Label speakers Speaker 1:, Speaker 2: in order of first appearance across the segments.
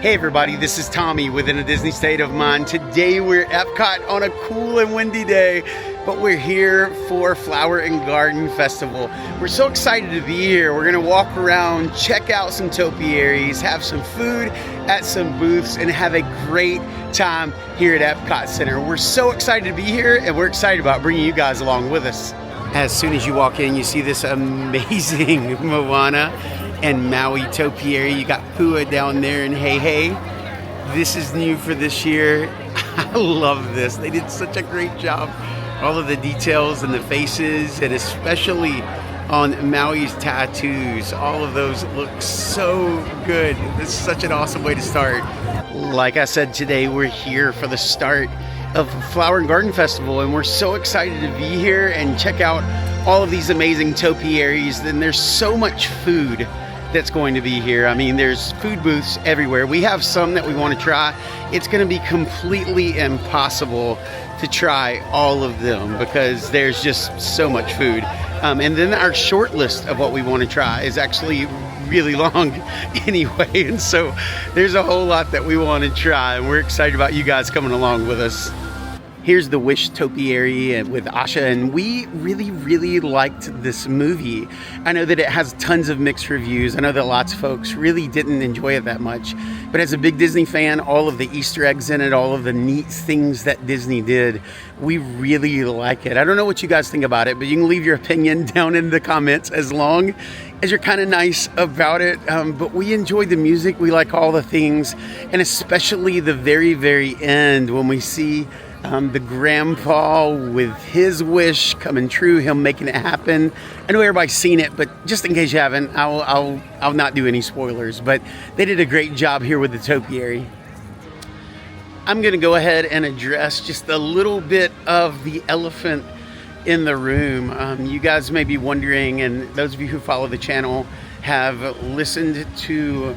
Speaker 1: Hey everybody, this is Tommy within a Disney State of Mind. Today we're at Epcot on a cool and windy day, but we're here for Flower and Garden Festival. We're so excited to be here. We're gonna walk around, check out some topiaries, have some food at some booths, and have a great time here at Epcot Center. We're so excited to be here, and we're excited about bringing you guys along with us. As soon as you walk in, you see this amazing Moana and Maui topiary. You got Pua down there and Hey. This is new for this year. I love this. They did such a great job. All of the details and the faces, and especially on Maui's tattoos. All of those look so good. This is such an awesome way to start. Like I said, today we're here for the start of Flower and Garden Festival, and we're so excited to be here and check out all of these amazing topiaries. Then there's so much food that's going to be here. I mean, there's food booths everywhere. We have some that we want to try. It's going to be completely impossible to try all of them because there's just so much food. And then our short list of what we want to try is actually really long anyway. And so there's a whole lot that we want to try, and we're excited about you guys coming along with us. Here's the Wish topiary with Asha, and we really liked this movie. I know that it has tons of mixed reviews. I know that lots of folks really didn't enjoy it that much. But as a big Disney fan, all of the Easter eggs in it, all of the neat things that Disney did, we really like it. I don't know what you guys think about it, but you can leave your opinion down in the comments as long as you're kind of nice about it. But we enjoyed the music. We like all the things, and especially the very end when we see the grandpa with his wish coming true, him making it happen. I know everybody's seen it, but just in case you haven't, I'll not do any spoilers. But they did a great job here with the topiary. I'm going to go ahead and address just a little bit of the elephant in the room. You guys may be wondering, and those of you who follow the channel have listened to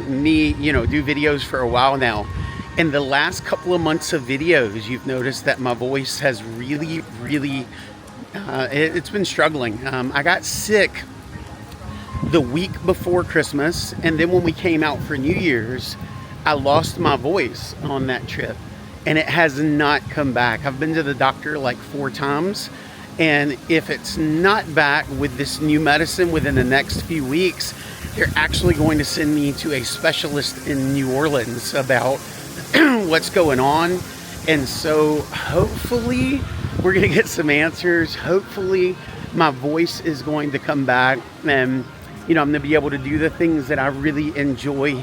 Speaker 1: me, do videos for a while now. In the last couple of months of videos, you've noticed that my voice has really, it's been struggling. I got sick the week before Christmas, and then when we came out for New Year's, I lost my voice on that trip, and it has not come back. I've been to the doctor like 4 times, and if it's not back with this new medicine within the next few weeks, they're actually going to send me to a specialist in New Orleans about what's going on. And so hopefully we're gonna get some answers. Hopefully my voice is going to come back, and I'm gonna be able to do the things that I really enjoy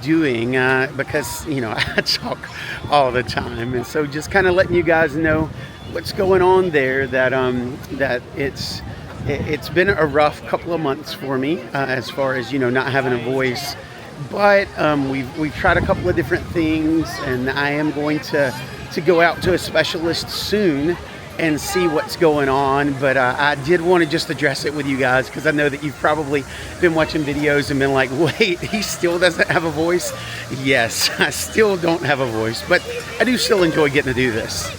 Speaker 1: doing because I talk all the time. And so just kind of letting you guys know what's going on there, that it's been a rough couple of months for me as far as not having a voice. But we've tried a couple of different things, and I am going to go out to a specialist soon and see what's going on. But I did want to just address it with you guys because I know that you've probably been watching videos and been like, wait, he still doesn't have a voice? Yes, I still don't have a voice, but I do still enjoy getting to do this.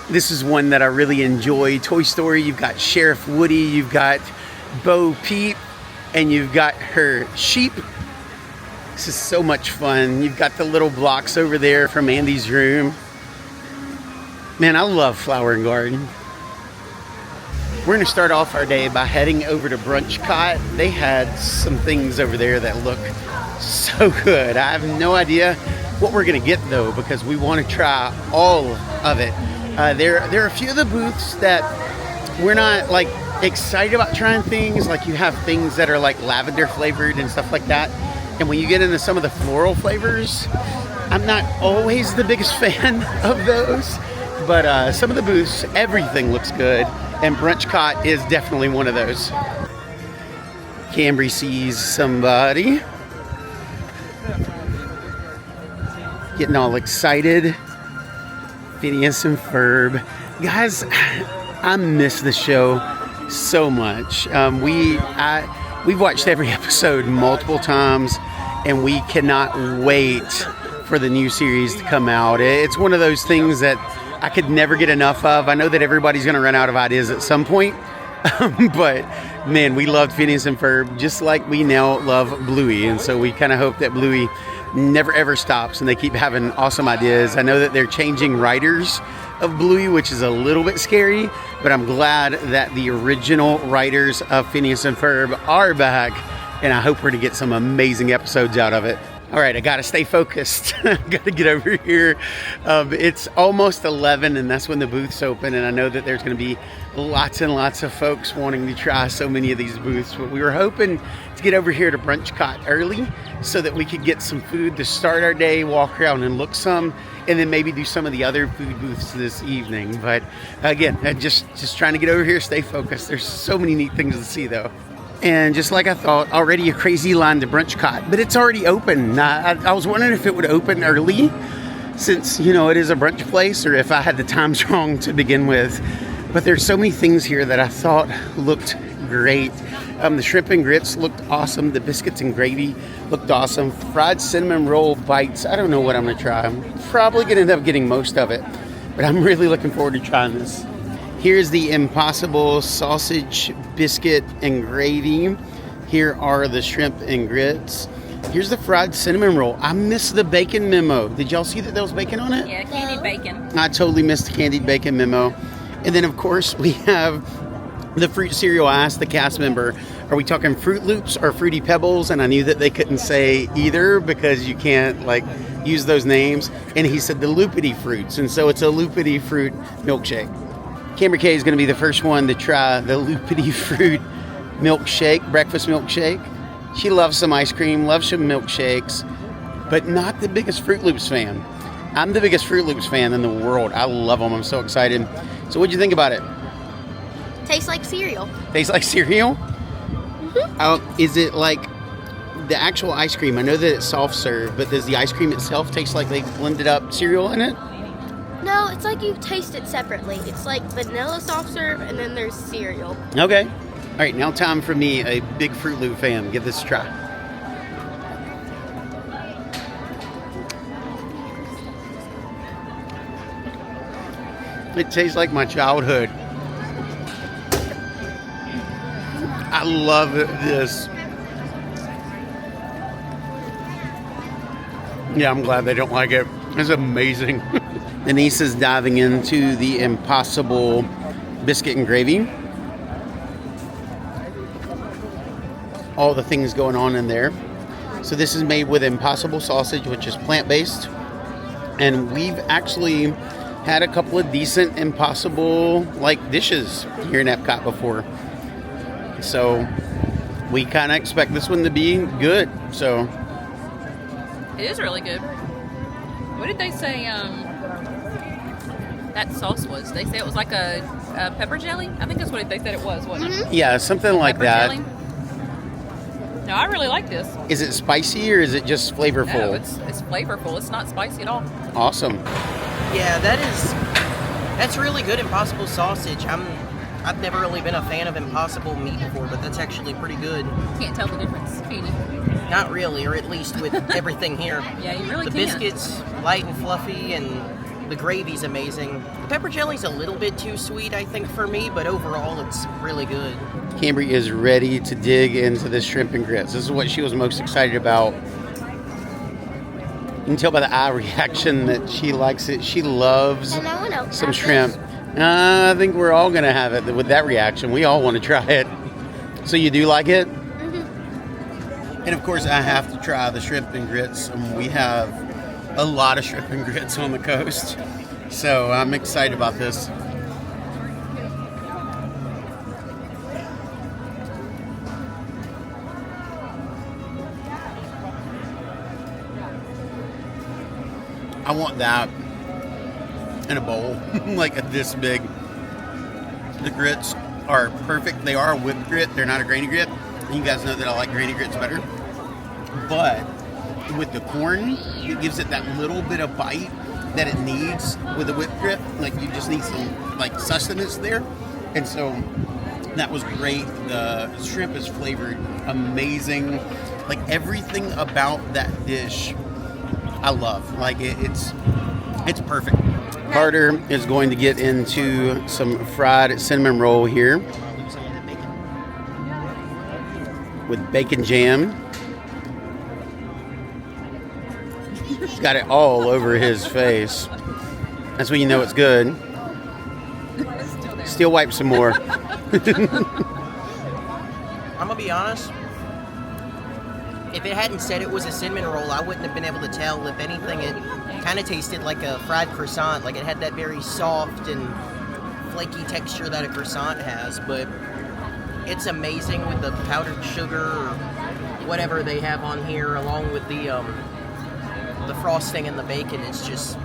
Speaker 1: This is one that I really enjoy. Toy Story. You've got Sheriff Woody, you've got Bo Peep, and you've got her sheep. This is so much fun. You've got the little blocks over there from Andy's room. Man, I love Flower and Garden. We're gonna start off our day by heading over to Epcot. They had some things over there that look so good. I have no idea what we're gonna get though, because we want to try all of it. There are a few of the booths that we're not like excited about trying things. Like you have things that are like lavender flavored and stuff like that. And when you get into some of the floral flavors, I'm not always the biggest fan of those. But some of the booths, everything looks good. And Epcot is definitely one of those. Cambry sees somebody getting all excited. Phineas and Ferb. Guys, I miss the show so much. We've watched every episode multiple times, and we cannot wait for the new series to come out. It's one of those things that I could never get enough of. I know that everybody's going to run out of ideas at some point, But man, we loved Phineas and Ferb just like we now love Bluey, and so we kind of hope that Bluey never ever stops and they keep having awesome ideas. I know that they're changing writers of Bluey, which is a little bit scary, but I'm glad that the original writers of Phineas and Ferb are back, and I hope we're to get some amazing episodes out of it. All right, I gotta stay focused. Gotta get over here. It's almost 11, and that's when the booths open, and I know that there's gonna be lots and lots of folks wanting to try so many of these booths, but we were hoping to get over here to Brunchcot early so that we could get some food to start our day, walk around and look some, and then maybe do some of the other food booths this evening. But again, just trying to get over here, stay focused. There's so many neat things to see though. And just like I thought, already a crazy line to Brunchcot, but it's already open. I was wondering if it would open early since, you know, it is a brunch place, or if I had the times wrong to begin with. But there's so many things here that I thought looked great. The shrimp and grits looked awesome. The biscuits and gravy looked awesome. Fried cinnamon roll bites. I don't know what I'm going to try. I'm probably going to end up getting most of it, but I'm really looking forward to trying this. Here's the Impossible sausage, biscuit, and gravy. Here are the shrimp and grits. Here's the fried cinnamon roll. I missed the bacon memo. Did y'all see that there was bacon on it?
Speaker 2: Yeah, candied bacon.
Speaker 1: I totally missed the candied bacon memo. And then, of course, we have the fruit cereal. I asked the cast member, are we talking Fruit Loops or Fruity Pebbles? And I knew that they couldn't say either because you can't, like, use those names. And he said the Loopity Fruits. And so it's a Loopity Fruit milkshake. Camber Kay is going to be the first one to try the Loopity Fruit milkshake, breakfast milkshake. She loves some ice cream, loves some milkshakes, but not the biggest Fruit Loops fan. I'm the biggest Fruit Loops fan in the world. I love them. I'm so excited. So what'd you think about it?
Speaker 3: Tastes like cereal.
Speaker 1: Tastes like cereal?
Speaker 3: Mm-hmm.
Speaker 1: Is it like the actual ice cream? I know that it's soft serve, but does the ice cream itself taste like they blended up cereal in it?
Speaker 3: No, it's like you taste it separately. It's like vanilla soft serve, and then there's cereal.
Speaker 1: Okay. All right, now time for me, a big Fruit Loop fan. Give this a try. It tastes like my childhood. I love this. Yeah, I'm glad they don't like it. It's amazing. Denise is diving into the Impossible biscuit and gravy. All the things going on in there. So this is made with Impossible sausage, which is plant-based. And we've actually had a couple of decent Impossible like dishes here in Epcot before. So we kind of expect this one to be good. So
Speaker 2: It is really good. What did they say that sauce was? They say it was like a pepper jelly? I think that's what they said it was, wasn't it?
Speaker 1: yeah, something like
Speaker 2: Pepper
Speaker 1: that.
Speaker 2: jelly? No, I really like this.
Speaker 1: Is it spicy or is it just flavorful?
Speaker 2: No, it's flavorful. It's not spicy at all.
Speaker 1: Awesome.
Speaker 4: Yeah, that's really good Impossible sausage. I've never really been a fan of Impossible meat before, but that's actually pretty good.
Speaker 2: Can't tell the difference, can you?
Speaker 4: Not really, or at least with everything here.
Speaker 2: Yeah, you really
Speaker 4: The
Speaker 2: can't.
Speaker 4: biscuits, light and fluffy, and the gravy's amazing. The pepper jelly's a little bit too sweet, I think, for me, but overall it's really good.
Speaker 1: Cambry is ready to dig into the shrimp and grits. This is what she was most excited about. You can tell by the eye reaction that she likes it. She loves
Speaker 3: And I want to
Speaker 1: some shrimp. I think we're all going to have it with that reaction. We all want to try it. So you do like it?
Speaker 3: Mm-hmm.
Speaker 1: And of course, I have to try the shrimp and grits. We have a lot of shrimp and grits on the coast. So I'm excited about this. I want that in a bowl, like this big. The grits are perfect. They are a whipped grit. They're not a grainy grit. And you guys know that I like grainy grits better. But with the corn, it gives it that little bit of bite that it needs with the whipped grit. Like you just need some like sustenance there. And so that was great. The shrimp is flavored amazing. Like everything about that dish I love. Like it's perfect. Carter is going to get into some fried cinnamon roll here. with bacon jam. He's got it all over his face. That's when you know it's good. Still wipe some more.
Speaker 4: I'm gonna be honest. If it hadn't said it was a cinnamon roll, I wouldn't have been able to tell. If anything, it kind of tasted like a fried croissant. Like it had that very soft and flaky texture that a croissant has. But it's amazing with the powdered sugar or whatever they have on here, along with the frosting and the bacon. It's just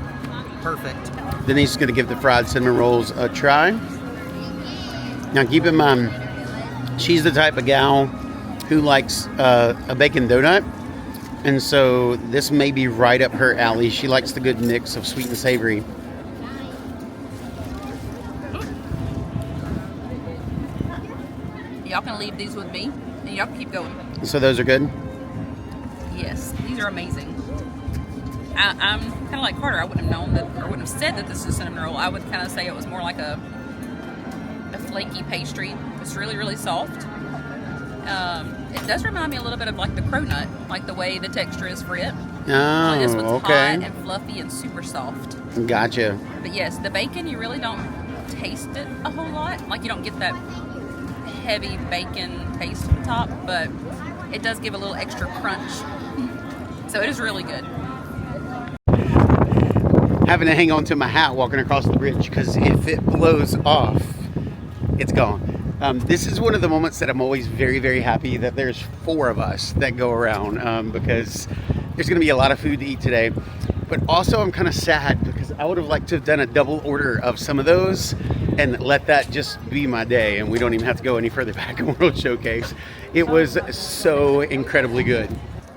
Speaker 4: perfect.
Speaker 1: Denise is going to give the fried cinnamon rolls a try. Now keep in mind, she's the type of gal who likes a bacon donut, and so this may be right up her alley. She likes the good mix of sweet and savory.
Speaker 2: Y'all can leave these with me, and y'all can keep going.
Speaker 1: So those are good?
Speaker 2: Yes, these are amazing. I'm kind of like Carter. I wouldn't have known that, or wouldn't have said that this is a cinnamon roll. I would kind of say it was more like a flaky pastry. It's really, really soft. It does remind me a little bit of like the cronut, like the way the texture is for it.
Speaker 1: Oh,
Speaker 2: This one's
Speaker 1: okay.
Speaker 2: hot and fluffy and super soft.
Speaker 1: Gotcha.
Speaker 2: But yes, the bacon, you really don't taste it a whole lot. Like you don't get that heavy bacon taste on top, but it does give a little extra crunch. So it is really good.
Speaker 1: Having to hang on to my hat walking across the bridge because if it blows off, it's gone. This is one of the moments that I'm always very, very happy that there's 4 of us that go around because there's going to be a lot of food to eat today. But also I'm kind of sad because I would have liked to have done a double order of some of those and let that just be my day, and we don't even have to go any further back in World Showcase. It was so incredibly good.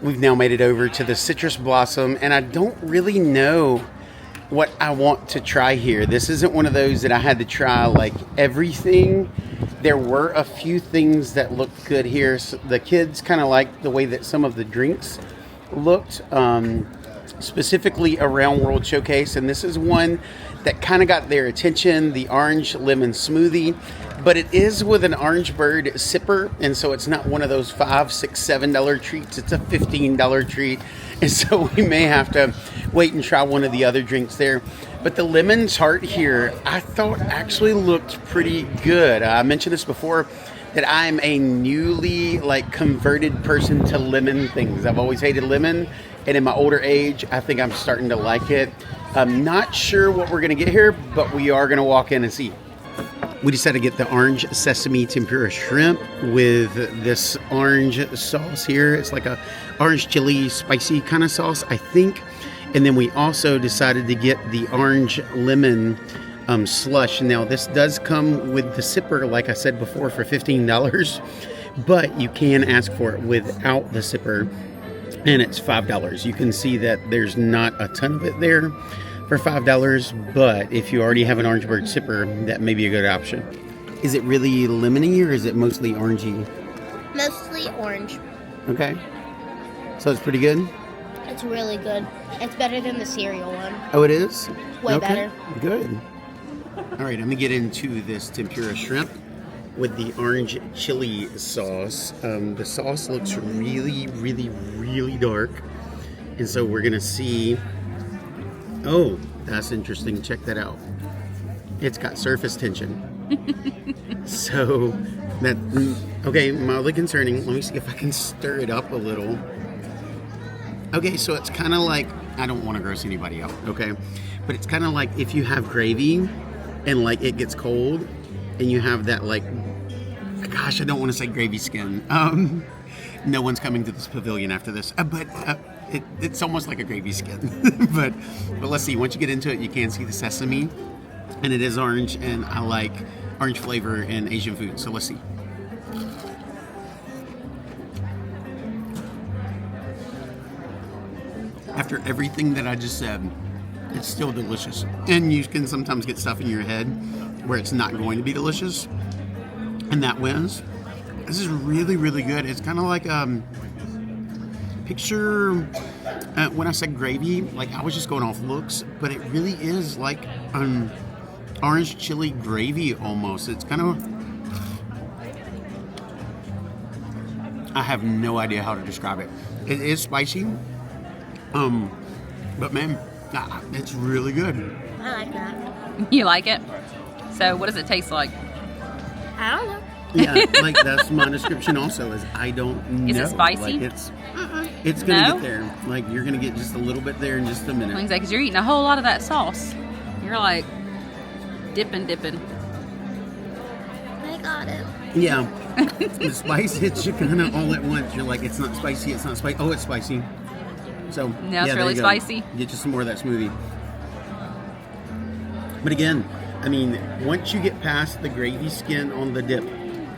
Speaker 1: We've now made it over to the Citrus Blossom, and I don't really know what I want to try here. This isn't one of those that I had to try like everything. There were a few things that looked good here. So the kids kind of liked the way that some of the drinks looked, specifically around World Showcase, and this is one that kind of got their attention, the orange lemon smoothie. But it is with an Orange Bird sipper, and so it's not one of those $5, $6, $7 treats. It's a $15 treat, and so we may have to wait and try one of the other drinks there. But the lemon tart here, I thought actually looked pretty good. I mentioned this before, that I'm a newly converted person to lemon things. I've always hated lemon, and in my older age, I think I'm starting to like it. I'm not sure what we're gonna get here, but we are gonna walk in and see. We decided to get the orange sesame tempura shrimp with this orange sauce here. It's like a orange chili spicy kind of sauce, I think. And then we also decided to get the orange lemon slush. Now this does come with the sipper, like I said before, for $15, but you can ask for it without the sipper, and it's $5. You can see that there's not a ton of it there for $5, but if you already have an Orange Bird sipper, that may be a good option. Is it really lemony or is it mostly orangey?
Speaker 3: Mostly orange.
Speaker 1: Okay. So it's pretty good?
Speaker 3: It's really good. It's better than the cereal one.
Speaker 1: Oh, it is?
Speaker 3: Way
Speaker 1: Okay.
Speaker 3: better.
Speaker 1: Good. All right, I'm gonna get into this tempura shrimp with the orange chili sauce. The sauce looks really, really, really dark. And so we're gonna see. Oh, that's interesting. Check that out. It's got surface tension. So that, okay, mildly concerning. Let me see if I can stir it up a little. Okay, so it's kind of like, I don't want to gross anybody out, okay? But it's kind of like if you have gravy and it gets cold and you have that gosh, I don't want to say gravy skin. No one's coming to this pavilion after this, but it's almost like a gravy skin. but let's see, once you get into it, you can see the sesame, and it is orange, and I like orange flavor in Asian food, so let's see. After everything that I just said, it's still delicious. And you can sometimes get stuff in your head where it's not going to be delicious, and that wins. This is really, really good. It's kind of like picture when I said gravy, I was just going off looks, but it really is like orange chili gravy almost. It's kind of, I have no idea how to describe it. It is spicy, but man, it's really good.
Speaker 3: I like that.
Speaker 2: You like it? So what does it taste like?
Speaker 3: I don't know.
Speaker 1: Yeah, like that's my description also is I don't know.
Speaker 2: Is it spicy?
Speaker 1: Like it's gonna
Speaker 2: No?
Speaker 1: get there. Like you're gonna get just a little bit there in just a minute.
Speaker 2: Because you're eating a whole lot of that sauce. You're like dipping.
Speaker 3: I got it.
Speaker 1: Yeah. The spice hits you kind of all at once. You're like, it's not spicy, it's not spicy. Oh, it's spicy. So,
Speaker 2: No, it's
Speaker 1: yeah, there
Speaker 2: really
Speaker 1: you go.
Speaker 2: spicy.
Speaker 1: Get you some more of that smoothie. But again, I mean, once you get past the gravy skin on the dip,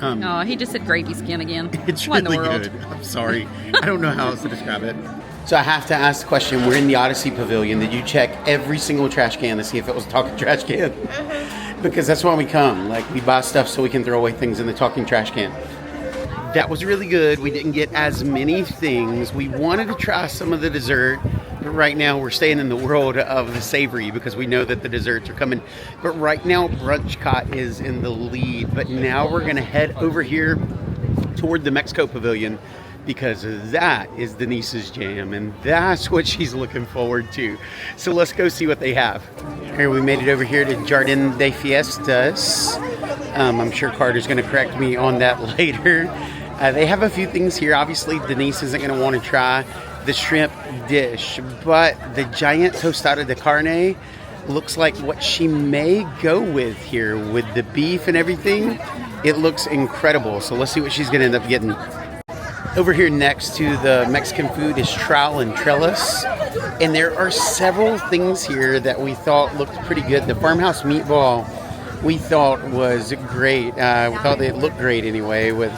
Speaker 2: Oh, he just said gravy skin again.
Speaker 1: it's
Speaker 2: What in
Speaker 1: really
Speaker 2: the world?
Speaker 1: good. I'm sorry. I don't know how else to describe it. So I have to ask the question. We're in the Odyssey Pavilion. Did you check every single trash can to see if it was a talking trash can? Because that's why we come. Like, we buy stuff so we can throw away things in the talking trash can. That was really good. We didn't get as many things. We wanted to try some of the dessert, but right now we're staying in the world of the savory because we know that the desserts are coming. But right now, Brunchcott is in the lead. But now we're going to head over here toward the Mexico Pavilion because that is Denise's jam, and that's what she's looking forward to. So let's go see what they have. Here, we made it over here to Jardin de Fiestas. I'm sure Carter's going to correct me on that later. They have a few things here. Obviously, Denise isn't going to want to try the shrimp dish, but the giant tostada de carne looks like what she may go with here with the beef and everything. It looks incredible. So let's see what she's going to end up getting. Over here next to the Mexican food is trowel and trellis. And there are several things here that we thought looked pretty good. The farmhouse meatball we thought was great. We thought it looked great anyway with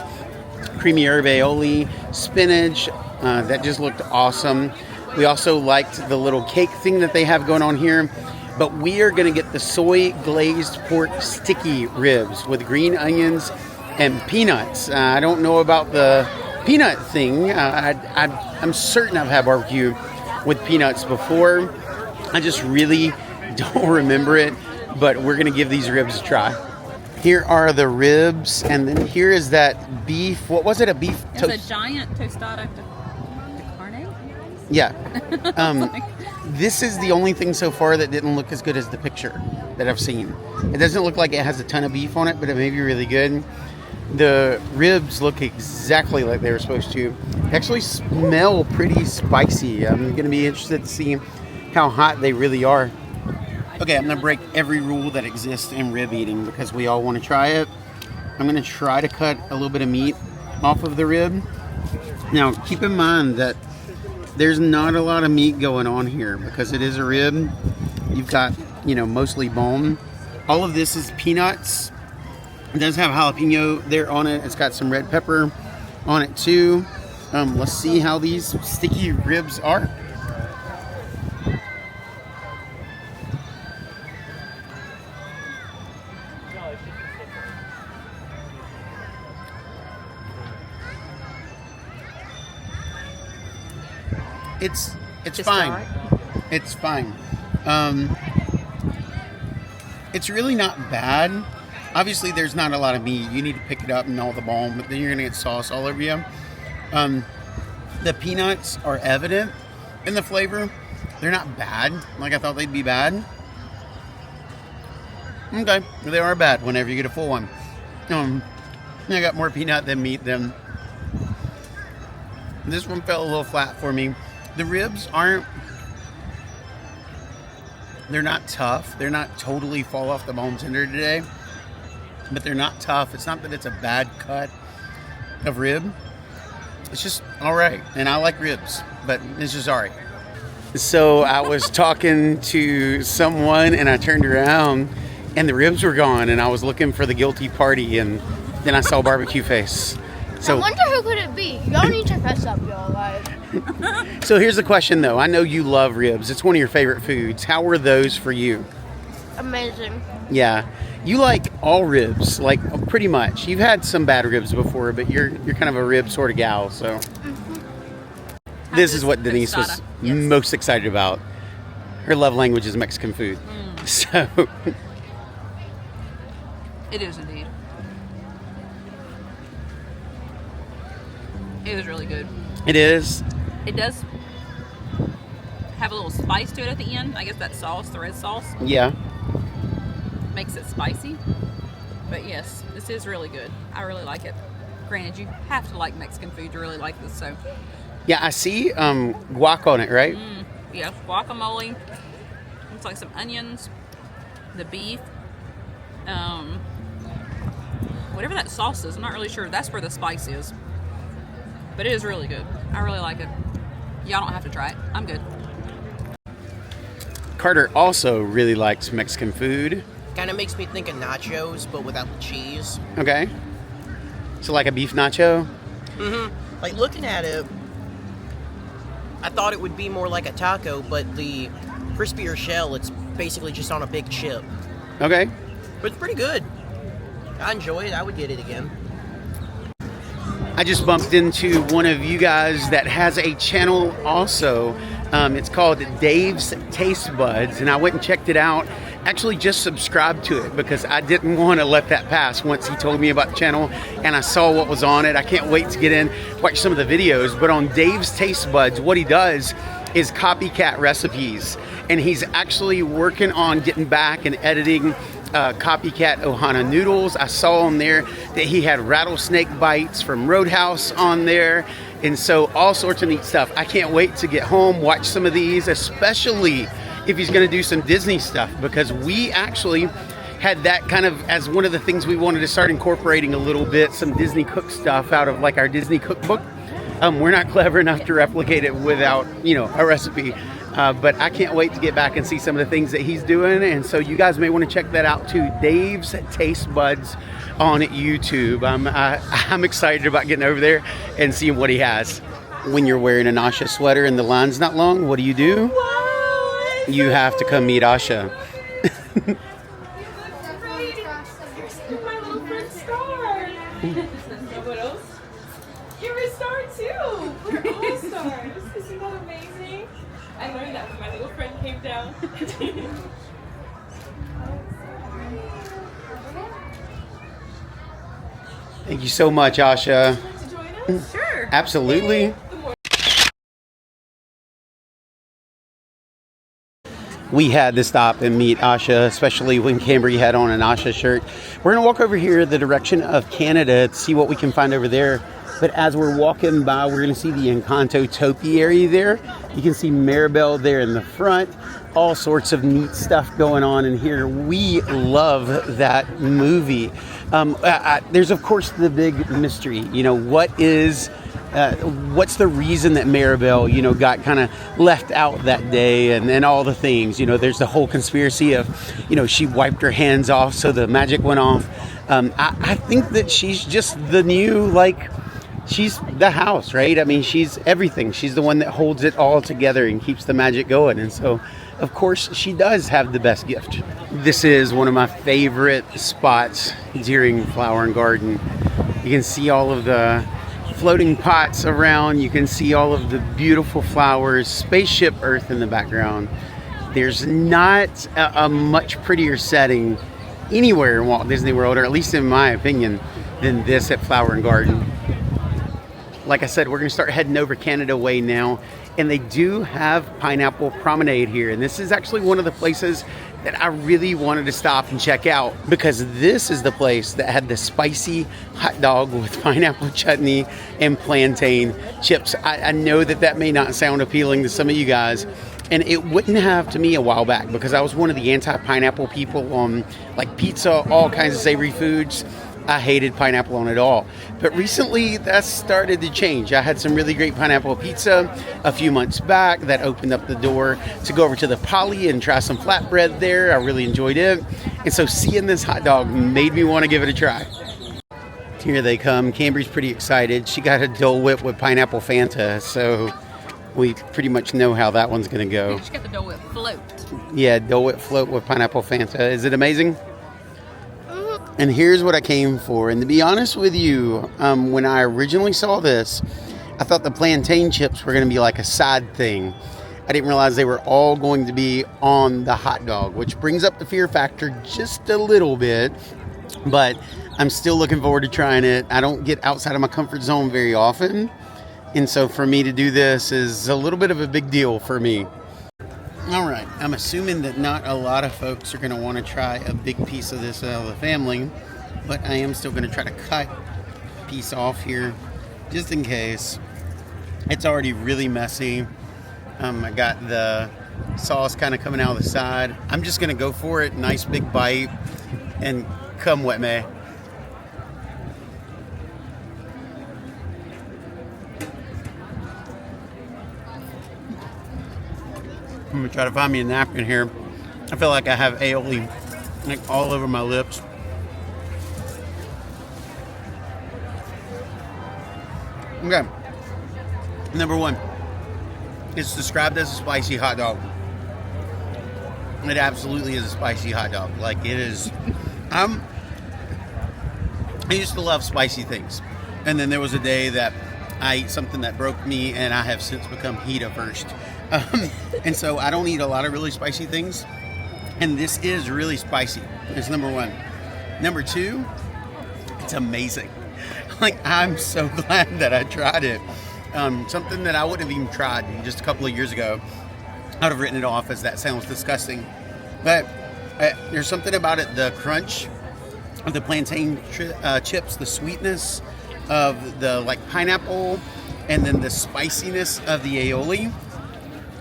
Speaker 1: creamy herb aioli, spinach. That just looked awesome. We also liked the little cake thing that they have going on here. But we are going to get the soy glazed pork sticky ribs with green onions and peanuts. I don't know about the peanut thing. I'm certain I've had barbecue with peanuts before. I just really don't remember it, but we're gonna give these ribs a try. Here are the ribs, and then here is that beef. What was it? A beef
Speaker 2: It's a giant tostada de carne.
Speaker 1: Yeah. This is the only thing so far that didn't look as good as the picture that I've seen. It doesn't look like it has a ton of beef on it, but it may be really good. The ribs look exactly like they were supposed to. Actually smell pretty spicy. I'm going to be interested to see how hot they really are. Okay, I'm going to break every rule that exists in rib eating because we all want to try it. I'm going to try to cut a little bit of meat off of the rib. Now, keep in mind that there's not a lot of meat going on here because it is a rib. You've got, mostly bone. All of this is peanuts. It does have jalapeno there on it. It's got some red pepper on it too. Let's see how these sticky ribs are. It's
Speaker 2: Just
Speaker 1: fine.
Speaker 2: alright?
Speaker 1: It's fine. It's really not bad. Obviously, there's not a lot of meat. You need to pick it up and all the bone, but then you're going to get sauce all over you. The peanuts are evident in the flavor. They're not bad, like I thought they'd be bad. Okay, they are bad whenever you get a full one. I got more peanut than meat then. This one fell a little flat for me. The ribs they're not tough. They're not totally fall off the bone tender today. But they're not tough. It's not that it's a bad cut of rib. It's just all right. And I like ribs, but it's just all right. So I was talking to someone and I turned around and the ribs were gone and I was looking for the guilty party and then I saw barbecue face. So
Speaker 3: I wonder who could it be. Y'all need to check us up, y'all.
Speaker 1: So here's the question though. I know you love ribs. It's one of your favorite foods. How were those for you?
Speaker 3: Amazing.
Speaker 1: Yeah. You like all ribs, like pretty much. You've had some bad ribs before, but you're kind of a rib sort of gal, so. This is what Denise was most excited about. Her love language is Mexican food. So.
Speaker 2: It is indeed. It was really good.
Speaker 1: It is.
Speaker 2: It does have a little spice to it at the end. I guess that sauce, the red sauce,
Speaker 1: Yeah.
Speaker 2: makes it spicy. But yes, this is really good. I really like it. Granted, you have to like Mexican food to really like this. So
Speaker 1: Yeah, I see guac on it, right?
Speaker 2: yeah, guacamole. Looks like some onions, the beef, whatever that sauce is. I'm not really sure. That's where the spice is. But it is really good. I really like it. Y'all don't have to try it. I'm good.
Speaker 1: Carter also really likes Mexican food.
Speaker 4: Kind of makes me think of nachos, but without the cheese.
Speaker 1: Okay. So like a beef nacho?
Speaker 4: Like, looking at it, I thought it would be more like a taco, but the crispier shell, it's basically just on a big chip.
Speaker 1: Okay.
Speaker 4: But it's pretty good. I enjoy it. I would get it again.
Speaker 1: I just bumped into one of you guys that has a channel also. It's called Dave's Taste Buds, and I went and checked it out. Actually just subscribed to it because I didn't want to let that pass once he told me about the channel and I saw what was on it. I can't wait to get in, watch some of the videos. But on Dave's Taste Buds, what he does is copycat recipes, and he's actually working on getting back and editing copycat Ohana noodles. I saw on there that he had rattlesnake bites from Roadhouse on there, and so all sorts of neat stuff. I can't wait to get home, watch some of these, especially if he's going to do some Disney stuff, because we actually had that kind of as one of the things we wanted to start incorporating a little bit, some Disney cook stuff out of like our Disney cookbook. We're not clever enough to replicate it without, a recipe. But I can't wait to get back and see some of the things that he's doing. And so you guys may want to check that out too. Dave's Taste Buds on YouTube. I'm excited about getting over there and seeing what he has. When you're wearing an Asha sweater and the line's not long, what do? You have to come meet Asha.
Speaker 5: My little friend Star. What else? You're a star too. We're all stars. Isn't that amazing? I learned that when my little friend came down.
Speaker 1: Thank you so much, Asha.
Speaker 5: Would you like to join us?
Speaker 2: Sure.
Speaker 1: Absolutely. We had to stop and meet Asha, especially when Cambry had on an Asha shirt. We're going to walk over here the direction of Canada to see what we can find over there. But as we're walking by, we're going to see the Encanto Topiary there. You can see Maribel there in the front. All sorts of neat stuff going on in here. We love that movie. There's, of course, the big mystery. What's the reason that Maribel, got kind of left out that day and all the things. There's the whole conspiracy of, she wiped her hands off so the magic went off. I think that she's just the new, she's the house, right? I mean, she's everything. She's the one that holds it all together and keeps the magic going. And so, of course, she does have the best gift. This is one of my favorite spots during Flower and Garden. You can see all of the floating pots around. You can see all of the beautiful flowers, spaceship Earth in the background. There's not a much prettier setting anywhere in Walt Disney World, or at least in my opinion, than this at Flower and Garden. Like I said, we're going to start heading over Canada Way now, and they do have Pineapple Promenade here, and this is actually one of the places that I really wanted to stop and check out, because this is the place that had the spicy hot dog with pineapple chutney and plantain chips. I know that may not sound appealing to some of you guys, and it wouldn't have to me a while back, because I was one of the anti-pineapple people on pizza, all kinds of savory foods. I hated pineapple on it all. But recently, that's started to change. I had some really great pineapple pizza a few months back that opened up the door to go over to the Poly and try some flatbread there. I really enjoyed it. And so seeing this hot dog made me want to give it a try. Here they come. Cambry's pretty excited. She got a Dole Whip with pineapple Fanta, so we pretty much know how that one's going to go.
Speaker 2: She got the Dole Whip float.
Speaker 1: Yeah, Dole Whip float with pineapple Fanta. Is it amazing? And here's what I came for. And to be honest with you, when I originally saw this, I thought the plantain chips were going to be like a side thing. I didn't realize they were all going to be on the hot dog, which brings up the fear factor just a little bit. But I'm still looking forward to trying it. I don't get outside of my comfort zone very often. And so for me to do this is a little bit of a big deal for me. All right, I'm assuming that not a lot of folks are going to want to try a big piece of this out of the family, but I am still going to try to cut a piece off here just in case. It's already really messy. I got the sauce kind of coming out of the side. I'm just going to go for it. Nice big bite and come with me. I'm gonna try to find me a napkin here. I feel like I have aioli like all over my lips. Okay. Number one, it's described as a spicy hot dog. It absolutely is a spicy hot dog. Like it is. I used to love spicy things, and then there was a day that I ate something that broke me, and I have since become heat averse. And so I don't eat a lot of really spicy things, and this is really spicy. It's number one. Number two, it's amazing. Like, I'm so glad that I tried it. Something that I wouldn't have even tried just a couple of years ago. I would have written it off as that sounds disgusting. But there's something about it, the crunch of the plantain chips, the sweetness of the like pineapple, and then the spiciness of the aioli.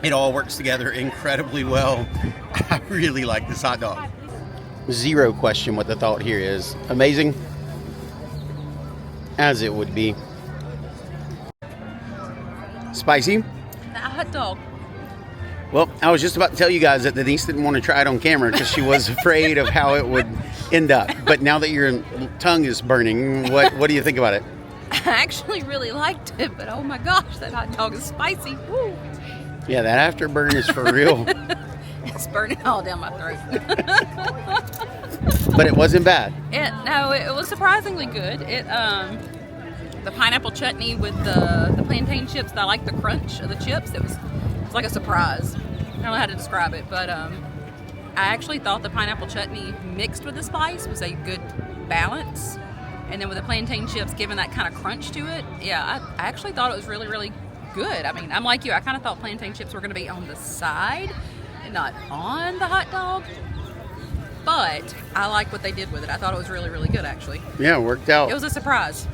Speaker 1: It all works together incredibly well. I really like this hot dog. Zero question what the thought here is. Amazing, as it would be. Spicy.
Speaker 2: That hot dog.
Speaker 1: Well, I was just about to tell you guys that Denise didn't want to try it on camera because she was afraid of how it would end up. But now that your tongue is burning, what do you think about it?
Speaker 2: I actually really liked it, but oh my gosh, that hot dog is spicy. Woo.
Speaker 1: Yeah, that afterburn is for real.
Speaker 2: It's burning all down my throat.
Speaker 1: But it wasn't bad.
Speaker 2: It was surprisingly good. The pineapple chutney with the plantain chips, I like the crunch of the chips. It was like a surprise. I don't know how to describe it, but I actually thought the pineapple chutney mixed with the spice was a good balance. And then with the plantain chips giving that kind of crunch to it, yeah, I actually thought it was really, really good. I mean, I'm like you. I kind of thought plantain chips were going to be on the side and not on the hot dog. But I like what they did with it. I thought it was really, really good, actually.
Speaker 1: Yeah, it worked out.
Speaker 2: It was a surprise.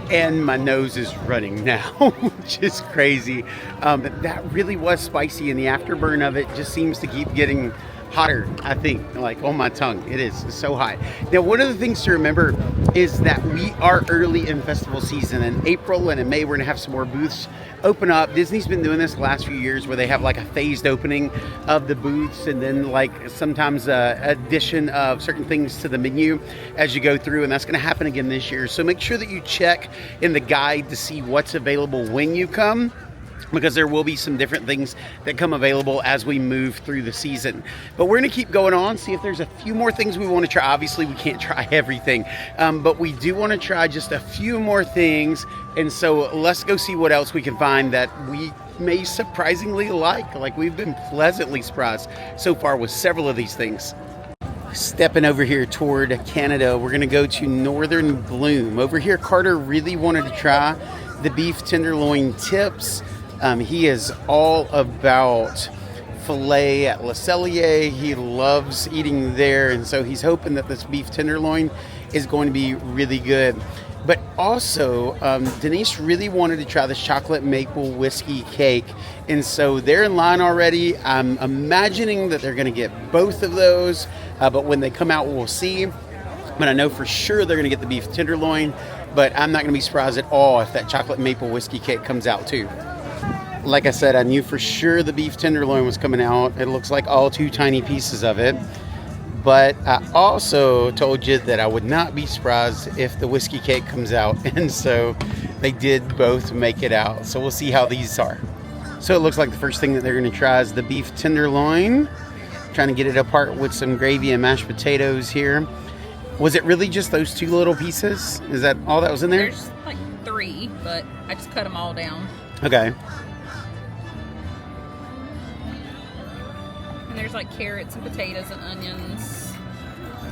Speaker 1: And my nose is running now, which is crazy. But that really was spicy, and the afterburn of it just seems to keep getting hotter, I think, like on my tongue. It is so hot. Now, one of the things to remember is that we are early in festival season. In April and in May, we're gonna have some more booths open up. Disney's been doing this the last few years where they have like a phased opening of the booths, and then like sometimes addition of certain things to the menu as you go through, and that's gonna happen again this year. So make sure that you check in the guide to see what's available when you come, because there will be some different things that come available as we move through the season. But we're gonna keep going on, see if there's a few more things we wanna try. Obviously, we can't try everything, but we do wanna try just a few more things. And so let's go see what else we can find that we may surprisingly like. Like, we've been pleasantly surprised so far with several of these things. Stepping over here toward Canada, we're gonna go to Northern Bloom. Over here, Carter really wanted to try the beef tenderloin tips. He is all about filet at Le Cellier. He loves eating there, and so he's hoping that this beef tenderloin is going to be really good. But also, Denise really wanted to try this chocolate maple whiskey cake, and so they're in line already. I'm imagining that they're going to get both of those, but when they come out, we'll see. But I know for sure they're going to get the beef tenderloin, but I'm not going to be surprised at all if that chocolate maple whiskey cake comes out too. Like I said, I knew for sure the beef tenderloin was coming out. It looks like all 2 tiny pieces of it. But I also told you that I would not be surprised if the whiskey cake comes out. And so they did both make it out. So we'll see how these are. So it looks like the first thing that they're going to try is the beef tenderloin. Trying to get it apart with some gravy and mashed potatoes here. Was it really just those 2 little pieces? Is that all that was in there?
Speaker 2: There's like 3, but I just cut them all down.
Speaker 1: Okay.
Speaker 2: And there's like carrots and potatoes and onions.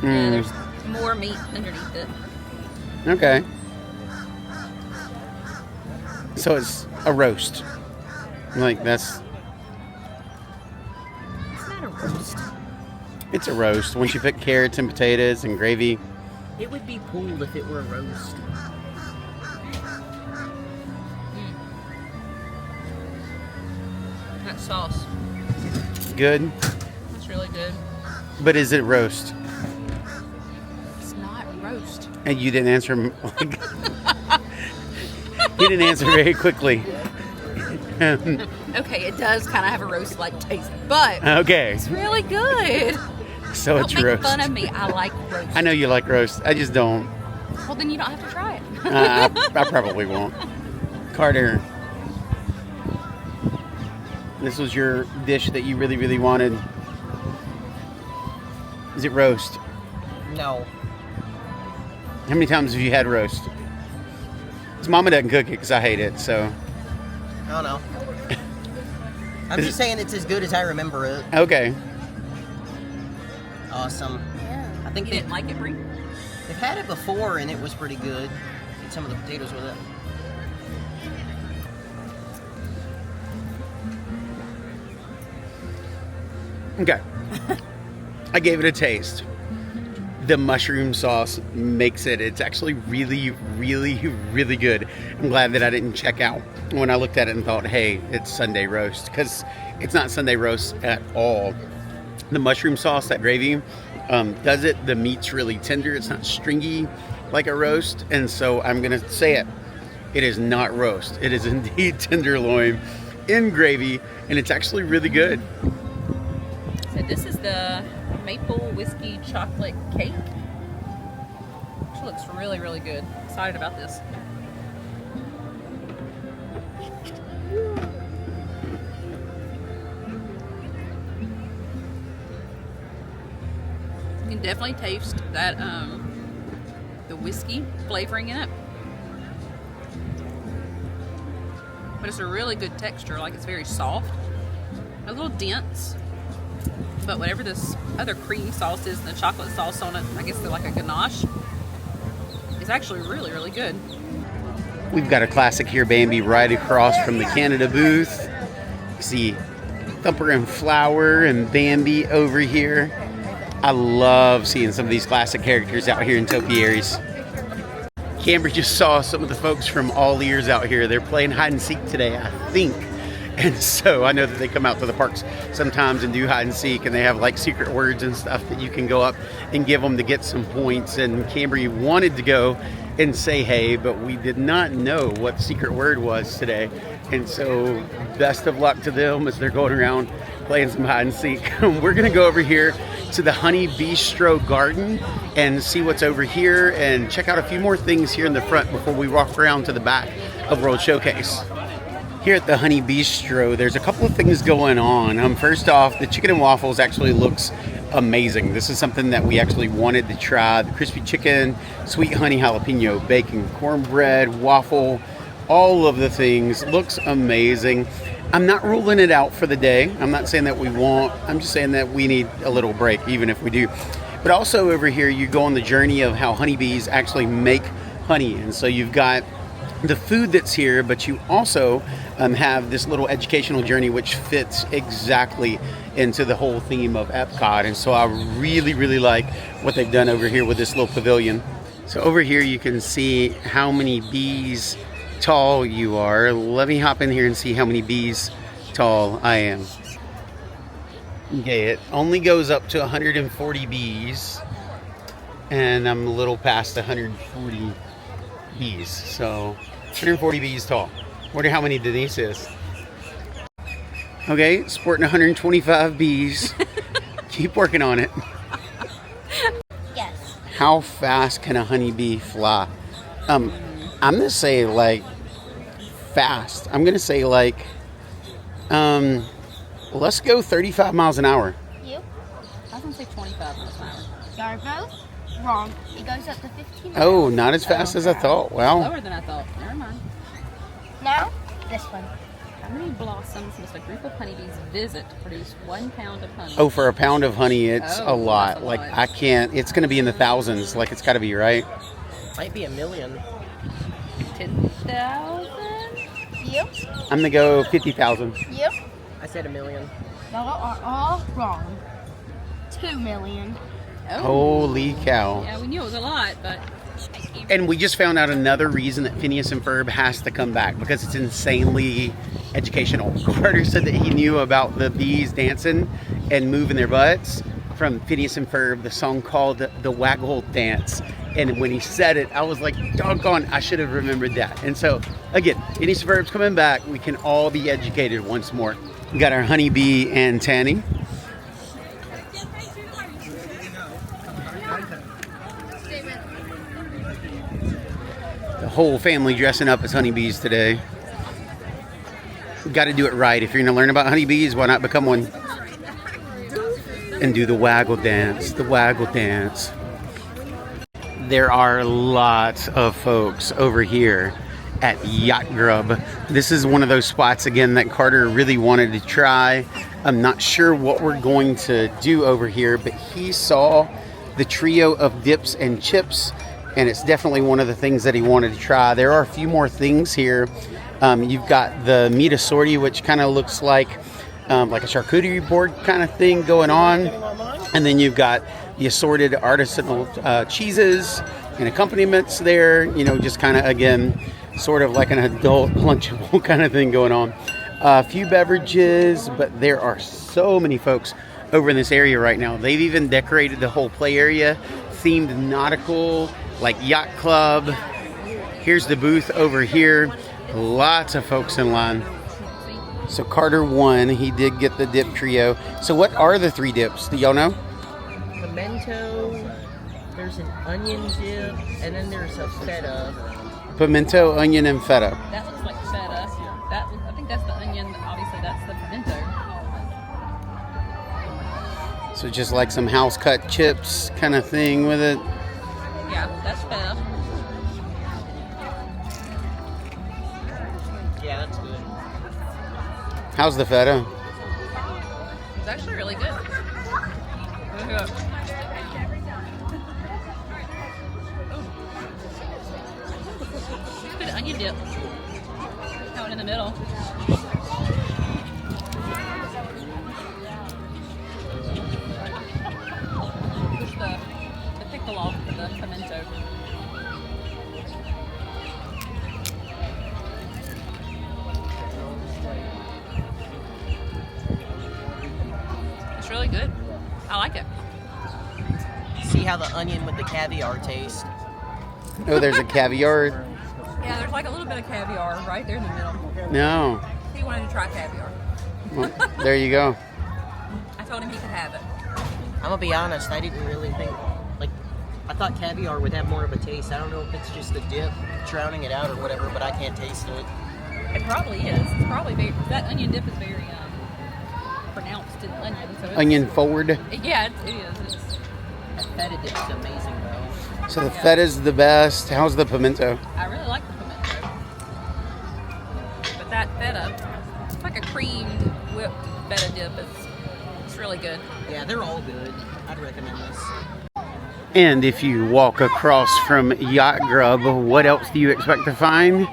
Speaker 2: And there's more meat underneath it.
Speaker 1: Okay. So it's a roast. Like that's.
Speaker 2: It's not a roast.
Speaker 1: It's a roast. Once you put carrots and potatoes and gravy.
Speaker 4: It would be pulled if it were a roast.
Speaker 2: That sauce.
Speaker 1: Good.
Speaker 2: That's really good.
Speaker 1: But is it roast?
Speaker 2: It's not roast.
Speaker 1: And you didn't answer. You didn't answer very quickly.
Speaker 2: Okay, it does kind of have a roast-like taste, but
Speaker 1: Okay.
Speaker 2: it's really good.
Speaker 1: So
Speaker 2: Don't
Speaker 1: it's
Speaker 2: make
Speaker 1: roast.
Speaker 2: fun of me. I like roast.
Speaker 1: I know you like roast. I just don't.
Speaker 2: Well, then you don't have to try it.
Speaker 1: I probably won't. Carter, this was your dish that you really, really wanted. Is it roast?
Speaker 4: No.
Speaker 1: How many times have you had roast? His mama doesn't cook it because I hate it, so.
Speaker 4: I don't know. I'm just saying it's as good as I remember it.
Speaker 1: Okay.
Speaker 4: Awesome.
Speaker 3: Yeah.
Speaker 4: I think
Speaker 2: You didn't like it, Brie?
Speaker 4: they've had it before and it was pretty good. Eat some of the potatoes with it.
Speaker 1: Okay. I gave it a taste. The mushroom sauce makes it. It's actually really, really, really good. I'm glad that I didn't check out when I looked at it and thought, hey, it's Sunday roast. Because it's not Sunday roast at all. The mushroom sauce, that gravy, does it. The meat's really tender. It's not stringy like a roast. And so I'm going to say it. It is not roast. It is indeed tenderloin in gravy. And it's actually really good.
Speaker 2: So this is the maple whiskey chocolate cake. Which looks really, really good. Excited about this. You can definitely taste that the whiskey flavoring in it. But it's a really good texture, like it's very soft. A little dense. But whatever this other cream sauce is and the chocolate sauce on it, I guess they're like a ganache, it's actually really, really good.
Speaker 1: We've got a classic here, Bambi, right across from the Canada booth. You see Thumper and Flower and Bambi over here. I love seeing some of these classic characters out here in Topiaries. Camber just saw some of the folks from All Ears out here. They're playing hide and seek today, I think. And so I know that they come out to the parks sometimes and do hide and seek, and they have like secret words and stuff that you can go up and give them to get some points. And Cambry wanted to go and say hey, but we did not know what the secret word was today. And so best of luck to them as they're going around playing some hide and seek. We're gonna go over here to the Honey Bistro Garden and see what's over here and check out a few more things here in the front before we walk around to the back of World Showcase. Here at the Honey Bistro, there's a couple of things going on. First off, the chicken and waffles actually looks amazing. This is something that we actually wanted to try. The crispy chicken, sweet honey jalapeno, bacon, cornbread, waffle, all of the things. Looks amazing. I'm not ruling it out for the day. I'm not saying that we won't. I'm just saying that we need a little break, even if we do. But also over here, you go on the journey of how honeybees actually make honey. And so you've got the food that's here, but you also have this little educational journey which fits exactly into the whole theme of Epcot. And so I really, really like what they've done over here with this little pavilion. So over here you can see how many bees tall you are. Let me hop in here and see how many bees tall I am. Okay, it only goes up to 140 bees, and I'm a little past 140 bees, so 140 bees tall. Wonder how many Denise is. Okay, sporting 125 bees. Keep working on it.
Speaker 3: Yes.
Speaker 1: How fast can a honeybee fly? I'm gonna say like fast. I'm gonna say like let's go 35 miles an hour.
Speaker 3: You?
Speaker 2: I was gonna say 25 miles an hour.
Speaker 3: You're both wrong. It goes up to 15 miles.
Speaker 1: Oh, not as fast as I thought. Well,
Speaker 2: Lower than I thought. Never mind.
Speaker 3: Now, this one.
Speaker 2: How many blossoms must a group of honeybees visit to produce 1 pound of honey?
Speaker 1: oh, for a pound of honey, it's
Speaker 2: Oh,
Speaker 1: a lot.
Speaker 2: that's a
Speaker 1: Like
Speaker 2: lot.
Speaker 1: I can't. It's gonna be in the thousands. Like it's got to be, right?
Speaker 4: Might be a million.
Speaker 2: 10,000?
Speaker 3: You?
Speaker 1: I'm gonna go 50,000.
Speaker 3: You?
Speaker 4: I said $1 million.
Speaker 3: Y'all are all wrong. 2 million.
Speaker 2: Oh.
Speaker 1: Holy cow.
Speaker 2: Yeah, we knew it was a lot, but.
Speaker 1: And we just found out another reason that Phineas and Ferb has to come back, because it's insanely educational. Carter said that he knew about the bees dancing and moving their butts from Phineas and Ferb, the song called The Waggle Dance. And when he said it, I was like, doggone, I should have remembered that. And so, again, Phineas and Ferb's coming back. We can all be educated once more. We got our honeybee and Tanny. The whole family dressing up as honeybees today. We got to do it right. If you're going to learn about honeybees, why not become one? And do the waggle dance, the waggle dance. There are lots of folks over here at Yacht Grub. This is one of those spots, again, that Carter really wanted to try. I'm not sure what we're going to do over here, but he saw the trio of dips and chips, and it's definitely one of the things that he wanted to try. There are a few more things here. You've got the meat assorti, which kind of looks like a charcuterie board kind of thing going on. And then you've got the assorted artisanal cheeses and accompaniments there. You know, just kind of, again, sort of like an adult lunchable kind of thing going on. A few beverages, but there are so many folks over in this area right now. They've even decorated the whole play area, themed nautical, like yacht club. Here's the booth over here. Lots of folks in line. So Carter won. He did get the dip trio. So what are the 3 dips? Do y'all know?
Speaker 4: Pimento, there's an onion dip, and then there's a feta.
Speaker 1: Pimento, onion, and feta.
Speaker 2: That looks like feta. I think that's the onion. Obviously, that's the pimento.
Speaker 1: So just like some house cut chips kind of thing with it.
Speaker 2: Yeah, that's feta.
Speaker 4: Yeah, that's good.
Speaker 1: How's the feta?
Speaker 2: It's actually really good. Look at it. Good onion dip. Going in the middle. Push the pickle off for the pimento. It's really good. I like it.
Speaker 4: See how the onion with the caviar taste.
Speaker 1: Oh, there's a caviar.
Speaker 2: Yeah, there's like a little bit of caviar right there in the middle.
Speaker 1: No.
Speaker 2: He wanted to try caviar.
Speaker 1: Well, there you go.
Speaker 2: I told him he could have it.
Speaker 4: I'm gonna be honest, I didn't really think, I thought caviar would have more of a taste. I don't know if it's just the dip drowning it out or whatever, but I can't taste it.
Speaker 2: It probably is. It's probably very, that onion dip is very pronounced in onion. So it's,
Speaker 1: Onion forward.
Speaker 2: Yeah, it is. It's,
Speaker 4: That feta dip's amazing though.
Speaker 1: So the feta's the best. How's the pimento?
Speaker 2: I really like the pimento. But that feta, it's like a creamed whipped feta dip. It's really good.
Speaker 4: Yeah, they're all good. I'd recommend this.
Speaker 1: And if you walk across from Yacht Grub, what else do you expect to find?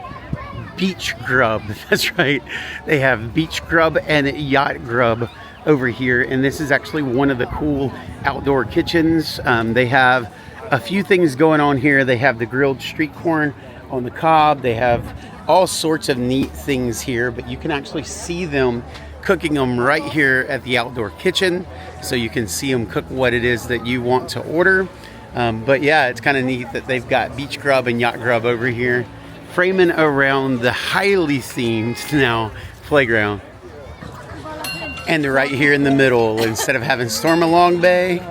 Speaker 1: Beach Grub. That's right. They have Beach Grub and Yacht Grub over here. And this is actually one of the cool outdoor kitchens. They have a few things going on here. They have the grilled street corn on the cob. They have all sorts of neat things here, but you can actually see them cooking them right here at the outdoor kitchen. So you can see them cook what it is that you want to order. But yeah, it's kind of neat that they've got Beach Grub and Yacht Grub over here, framing around the highly themed now playground. And they're right here in the middle. Instead of having Storm Along Bay,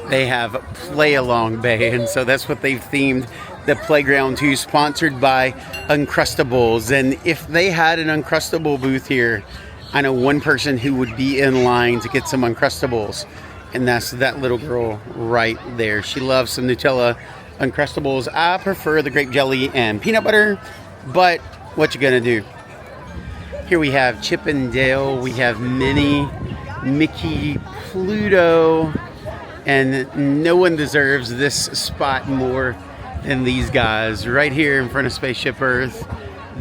Speaker 1: they have Play Along Bay. And so that's what they've themed the playground to, sponsored by Uncrustables. And if they had an Uncrustable booth here, I know one person who would be in line to get some Uncrustables. And that's that little girl right there. She loves some Nutella Uncrustables. I prefer the grape jelly and peanut butter, but what you gonna do? Here we have Chip and Dale, we have Minnie, Mickey, Pluto, and no one deserves this spot more than these guys right here in front of Spaceship Earth.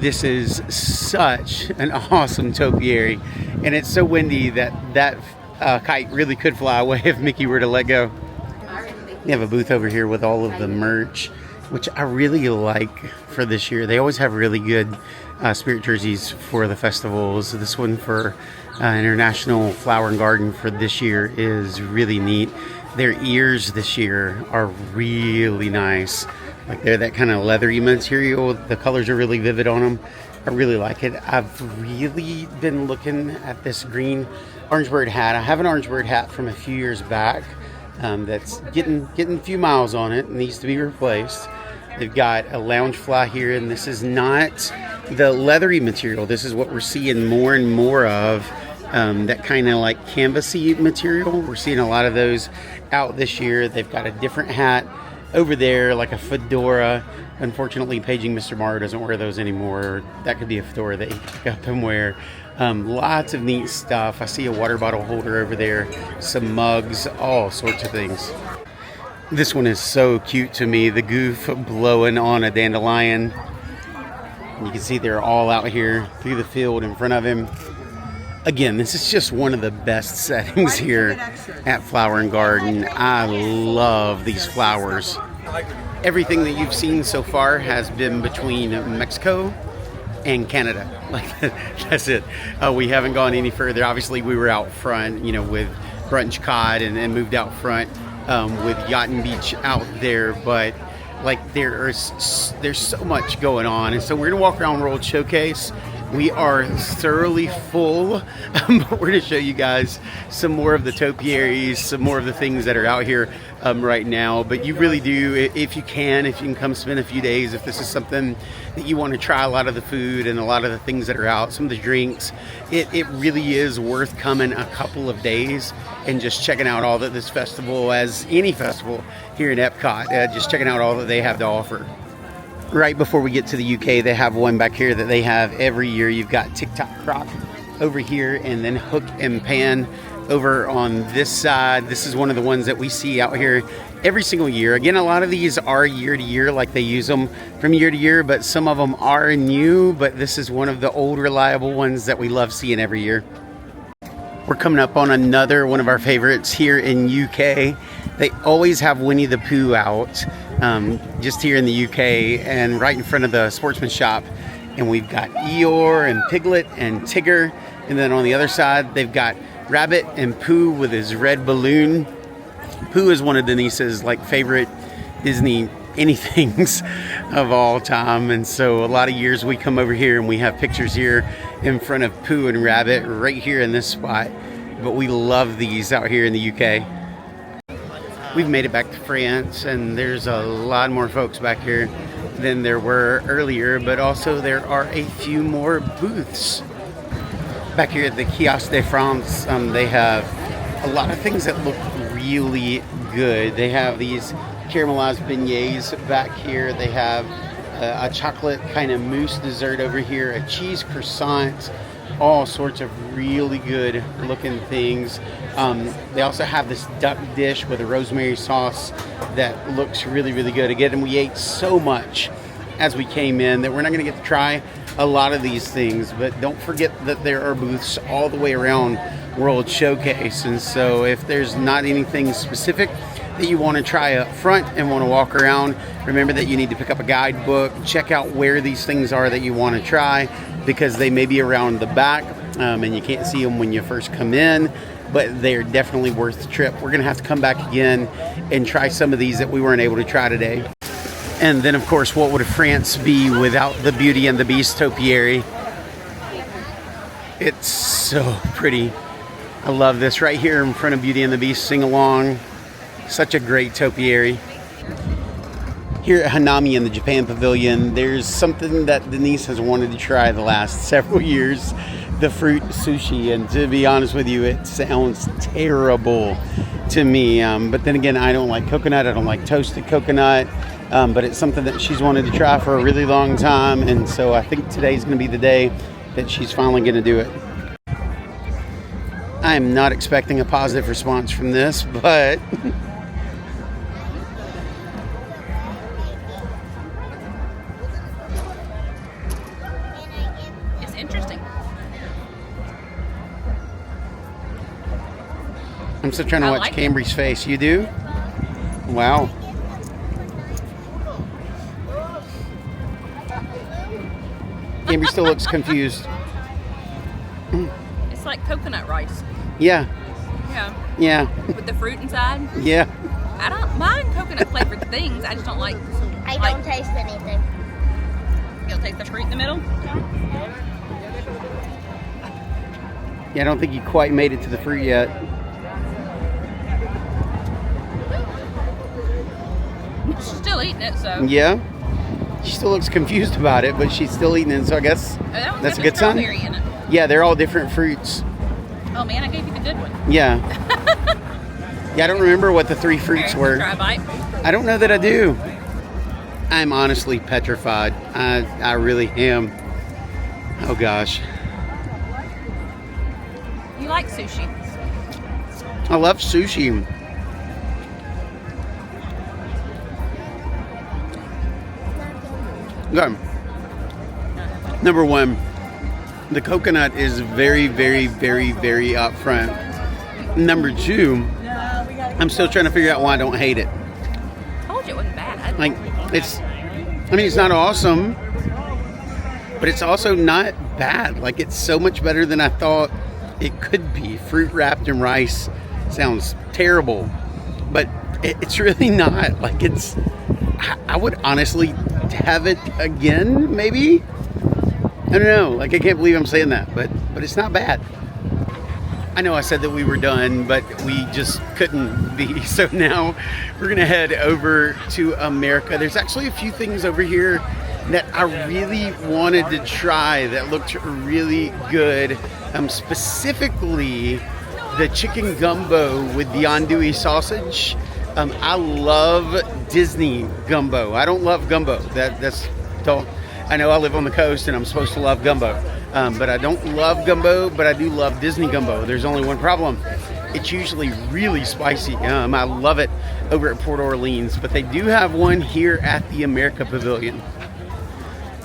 Speaker 1: This is such an awesome topiary, and it's so windy that kite really could fly away if Mickey were to let go. They have a booth over here with all of the merch, which I really like for this year. They always have really good spirit jerseys for the festivals. This one for International Flower and Garden for this year is really neat. Their ears this year are really nice. Like they're that kind of leathery material. The colors are really vivid on them. I really like it. I've really been looking at this green orange bird hat. I have an orange bird hat from a few years back that's getting a few miles on it. It needs to be replaced. They've got a lounge fly here, and this is not the leathery material. This is what we're seeing more and more of, that kind of like canvasy material. We're seeing a lot of those out this year. They've got a different hat over there, like a fedora. Unfortunately, Paging Mr. Morrow doesn't wear those anymore. That could be a fedora that you pick up and wear. Lots of neat stuff. I see a water bottle holder over there, some mugs, all sorts of things. This one is so cute to me. The goof blowing on a dandelion. You can see they're all out here through the field in front of him. Again, this is just one of the best settings here at Flower and Garden. I love these flowers. Everything that you've seen so far has been between Mexico and Canada. Like, that's it. We haven't gone any further. Obviously, we were out front, with Brunch Cod and moved out front with Yacht and Beach out there. But like, there's so much going on. And so we're gonna walk around World Showcase. We are thoroughly full, but we're going to show you guys some more of the topiaries, some more of the things that are out here right now. But you really do, if you can come spend a few days, if this is something that you want to try, a lot of the food and a lot of the things that are out, some of the drinks, it really is worth coming a couple of days and just checking out all that this festival, as any festival here in Epcot, just checking out all that they have to offer. Right before we get to the UK, they have one back here that they have every year. You've got TikTok Croc over here, and then Hook and Pan over on this side. This is one of the ones that we see out here every single year. Again, a lot of these are year to year, like they use them from year to year, but some of them are new, but this is one of the old reliable ones that we love seeing every year. We're coming up on another one of our favorites here in UK. They always have Winnie the Pooh out, just here in the UK and right in front of the sportsman shop. And we've got Eeyore and Piglet and Tigger. And then on the other side, they've got Rabbit and Pooh with his red balloon. Pooh is one of Denise's favorite Disney anythings of all time. And so a lot of years we come over here and we have pictures here in front of Pooh and Rabbit right here in this spot. But we love these out here in the UK. We've made it back to France, and there's a lot more folks back here than there were earlier, but also there are a few more booths. Back here at the Kiosque de France, they have a lot of things that look really good. They have these caramelized beignets back here. They have a chocolate kind of mousse dessert over here, a cheese croissant, all sorts of really good looking things. They also have this duck dish with a rosemary sauce that looks really, really good. Again, we ate so much as we came in that we're not going to get to try a lot of these things, but don't forget that there are booths all the way around World Showcase. And so if there's not anything specific that you want to try up front and want to walk around, remember that you need to pick up a guidebook, check out where these things are that you want to try, because they may be around the back and you can't see them when you first come in, but they're definitely worth the trip. We're going to have to come back again and try some of these that we weren't able to try today. And then, of course, what would France be without the Beauty and the Beast topiary? It's so pretty. I love this right here in front of Beauty and the Beast Sing Along. Such a great topiary. Here at Hanami in the Japan Pavilion, there's something that Denise has wanted to try the last several years, the fruit sushi. And to be honest with you, it sounds terrible to me. But then again, I don't like coconut. I don't like toasted coconut. But it's something that she's wanted to try for a really long time. And so I think today's going to be the day that she's finally going to do it. I am not expecting a positive response from this, but... I'm still trying to
Speaker 2: I
Speaker 1: watch
Speaker 2: like it.
Speaker 1: Cambry's face. You do? Wow. Cambry still looks confused.
Speaker 2: It's like coconut rice.
Speaker 1: Yeah,
Speaker 2: Yeah.
Speaker 1: yeah,
Speaker 2: With the fruit inside.
Speaker 1: yeah.
Speaker 2: I don't mind coconut flavored things. I just don't like.
Speaker 3: I
Speaker 2: like,
Speaker 3: don't taste anything.
Speaker 2: You'll taste the fruit in the middle.
Speaker 1: Yeah, I don't think you quite made it to the fruit yet.
Speaker 2: She's still eating it, so.
Speaker 1: Yeah. She still looks confused about it, but she's still eating it, so I guess
Speaker 2: That one's
Speaker 1: that's a
Speaker 2: got
Speaker 1: good
Speaker 2: the
Speaker 1: sign.
Speaker 2: strawberry in it.
Speaker 1: Yeah, they're all different fruits.
Speaker 2: Oh man, I gave you the good one.
Speaker 1: Yeah. Yeah, I don't remember what the 3 fruits
Speaker 2: Here,
Speaker 1: were.
Speaker 2: try a bite.
Speaker 1: I don't know that I do. I'm honestly petrified. I really am. Oh gosh.
Speaker 2: You like sushi?
Speaker 1: I love sushi. Okay. Number 1, the coconut is very, very, very, very upfront. Number 2, I'm still trying to figure out why I don't hate it.
Speaker 2: I told you it wasn't bad.
Speaker 1: Like, it's not awesome, but it's also not bad. Like, it's so much better than I thought it could be. Fruit wrapped in rice sounds terrible, but it's really not. Like, I would honestly have it again, maybe. I don't know. Like, I can't believe I'm saying that, but it's not bad. I know I said that we were done, but we just couldn't be. So now we're gonna head over to America. There's actually a few things over here that I really wanted to try that looked really good. Specifically, the chicken gumbo with the andouille sausage. I love Disney gumbo. I don't love gumbo. I know I live on the coast and I'm supposed to love gumbo. But I don't love gumbo, but I do love Disney gumbo. There's only one problem. It's usually really spicy. I love it over at Port Orleans, but they do have one here at the America Pavilion.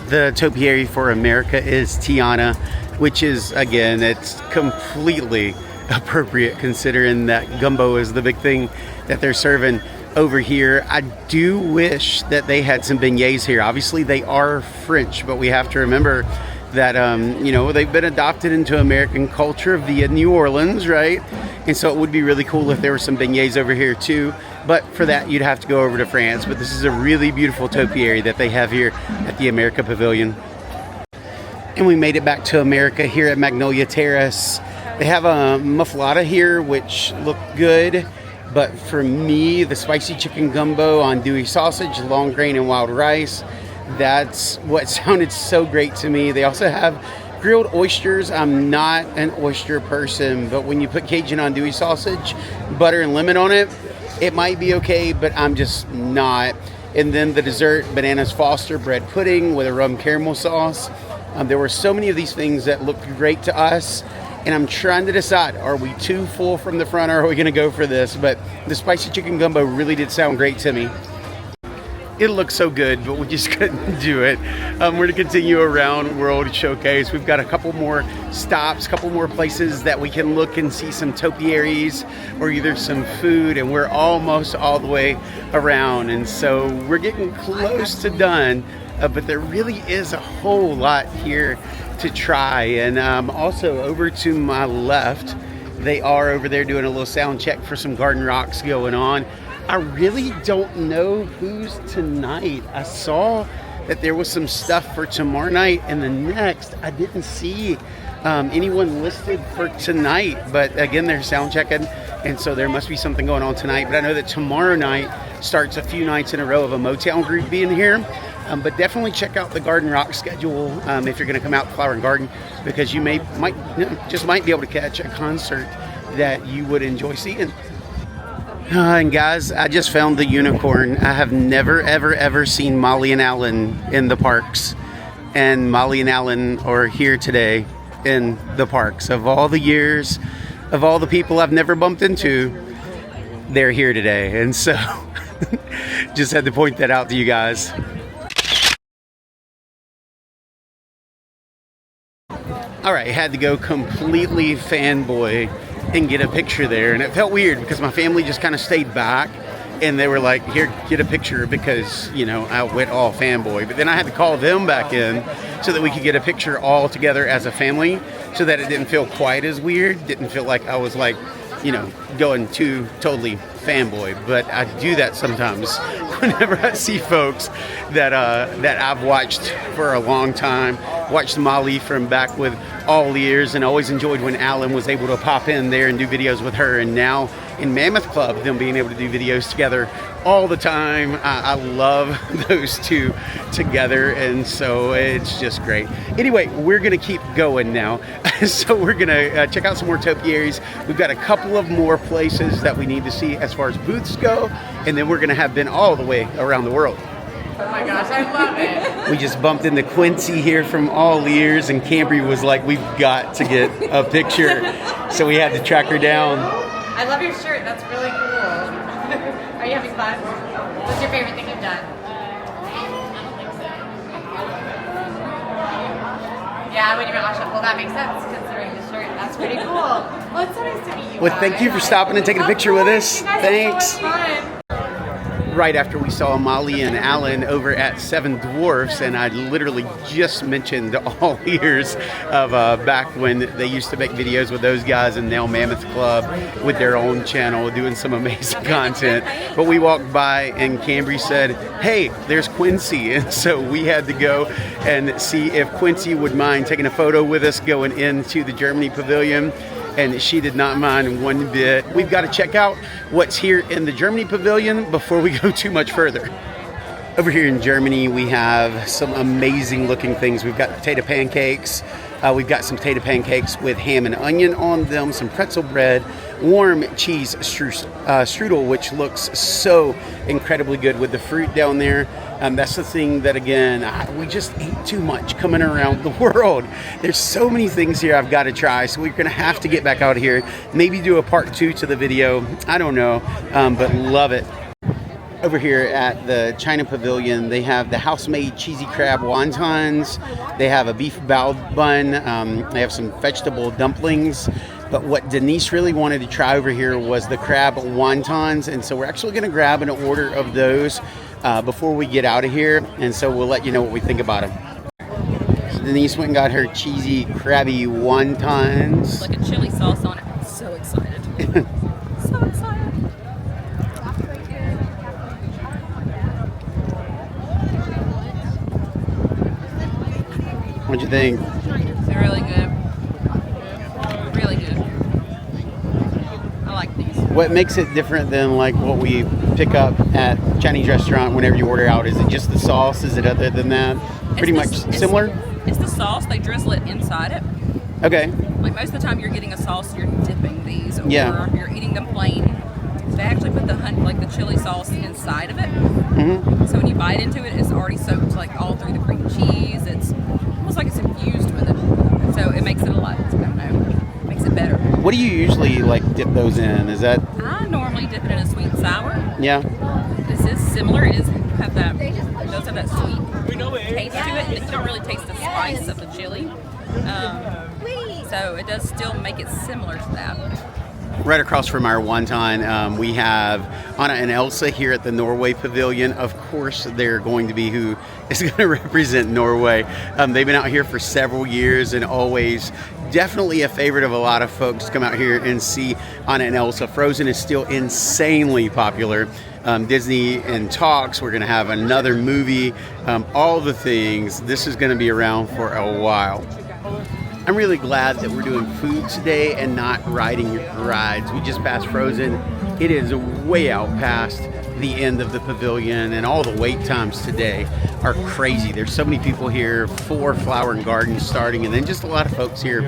Speaker 1: The topiary for America is Tiana, which is, again, it's completely appropriate considering that gumbo is the big thing that they're serving over here. I do wish that they had some beignets here. Obviously, they are French, but we have to remember that, they've been adopted into American culture via New Orleans, right? And so it would be really cool if there were some beignets over here too. But for that, you'd have to go over to France. But this is a really beautiful topiary that they have here at the America Pavilion. And we made it back to America here at Magnolia Terrace. They have a muffalata here, which looked good. But for me, the spicy chicken gumbo, andouille sausage, long grain and wild rice, that's what sounded so great to me. They also have grilled oysters. I'm not an oyster person, but when you put Cajun andouille sausage, butter and lemon on it, it might be okay, but I'm just not. And then the dessert, bananas Foster bread pudding with a rum caramel sauce. There were so many of these things that looked great to us. And I'm trying to decide, are we too full from the front or are we going to go for this? But the spicy chicken gumbo really did sound great to me. It looked so good, but we just couldn't do it. We're going to continue around World Showcase. We've got a couple more stops, a couple more places that we can look and see some topiaries or either some food, and we're almost all the way around. And so we're getting close to done, but there really is a whole lot here to try. And also over to my left, they are over there doing a little sound check for some Garden Rocks going on. I really don't know who's tonight. I saw that there was some stuff for tomorrow night and the next. I didn't see anyone listed for tonight, but again, they're sound checking, and so there must be something going on tonight. But I know that tomorrow night starts a few nights in a row of a Motown group being here. But definitely check out the Garden Rock schedule if you're going to come out to Flower and Garden, because you might be able to catch a concert that you would enjoy seeing. And guys, I just found the unicorn. I have never, ever, ever seen Molly and Alan in the parks. And Molly and Alan are here today in the parks. Of all the years, of all the people I've never bumped into, they're here today. And so, just had to point that out to you guys. All right, had to go completely fanboy and get a picture there. And it felt weird because my family just kind of stayed back, and they were like, here, get a picture, because, you know, I went all fanboy. But then I had to call them back in so that we could get a picture all together as a family, so that it didn't feel quite as weird. Didn't feel like I was like, you know, going too totally fanboy. But I do that sometimes whenever I see folks that I've watched for a long time. Watched Molly from back with All Ears, and always enjoyed when Alan was able to pop in there and do videos with her. And now in Mammoth Club, them being able to do videos together all the time. I love those two together, and so it's just great. Anyway, we're gonna keep going now. So we're gonna check out some more topiaries. We've got a couple of more places that we need to see as far as booths go, and then we're gonna have been all the way around the world.
Speaker 5: Oh my gosh, I love it.
Speaker 1: We just bumped into Quincy here from All Ears, and Cambry was like, we've got to get a picture. So we had to track her down.
Speaker 5: I love your shirt. That's really cool. Are you having fun? What's your favorite thing you've done? Yeah, when you're at Asha. Well, that makes sense considering the shirt. That's pretty cool. Well, it's so nice to meet you.
Speaker 1: Well, thank you for stopping and taking a picture with us.
Speaker 5: You guys
Speaker 1: Thanks.
Speaker 5: Are so much fun.
Speaker 1: Right after we saw Molly and Alan over at Seven Dwarfs, and I literally just mentioned All Ears of back when they used to make videos with those guys, and now Mammoth Club with their own channel doing some amazing content. But we walked by and Cambry said, hey, there's Quincy. And so we had to go and see if Quincy would mind taking a photo with us going into the Germany Pavilion. And she did not mind one bit. We've got to check out what's here in the Germany Pavilion before we go too much further. Over here in Germany, we have some amazing looking things. We've got potato pancakes. We've got some potato pancakes with ham and onion on them, some pretzel bread, warm cheese strudel, which looks so incredibly good with the fruit down there. That's the thing that, again, we just ate too much coming around the world. There's so many things here I've got to try, so we're going to have to get back out here, maybe do a part 2 to the video. I don't know, but love it. Over here at the China Pavilion, they have the house-made cheesy crab wontons. They have a beef bao bun. They have some vegetable dumplings. But what Denise really wanted to try over here was the crab wontons. And so we're actually going to grab an order of those before we get out of here. And so we'll let you know what we think about them. So Denise went and got her cheesy crabby wontons.
Speaker 2: Like a chili sauce on it. I'm so excited. So excited.
Speaker 1: What'd you think?
Speaker 2: They're really good. Really good. I like these.
Speaker 1: What makes it different than like what we pick up at Chinese restaurant whenever you order out? Is it just the sauce? Is it other than that? Pretty much similar?
Speaker 2: It's the sauce. They drizzle it inside it.
Speaker 1: Okay.
Speaker 2: Like most of the time you're getting a sauce, you're dipping these, or
Speaker 1: Yeah.
Speaker 2: you're eating them plain. They actually put the chili sauce inside of it.
Speaker 1: Mm-hmm.
Speaker 2: So when you bite into it, it's already soaked like all through the cream cheese. It's almost like it's infused with it. So it makes it a lot, I don't know, makes it better.
Speaker 1: What do you usually like dip those in? Is that?
Speaker 2: I normally dip it in a sweet and sour.
Speaker 1: Yeah.
Speaker 2: This is similar. It does have that sweet taste to it. You don't really taste the spice of the chili. So it does still make it similar to that.
Speaker 1: Right across from our wonton, we have Anna and Elsa here at the Norway Pavilion. Of course, they're going to be who is going to represent Norway. They've been out here for several years and always definitely a favorite of a lot of folks to come out here and see Anna and Elsa. Frozen is still insanely popular. Disney in talks. We're going to have another movie. All the things. This is going to be around for a while. I'm really glad that we're doing food today and not riding rides. We just passed Frozen. It is way out past the end of the pavilion, and all the wait times today are crazy. There's so many people here for Flower and Garden starting, and then just a lot of folks here,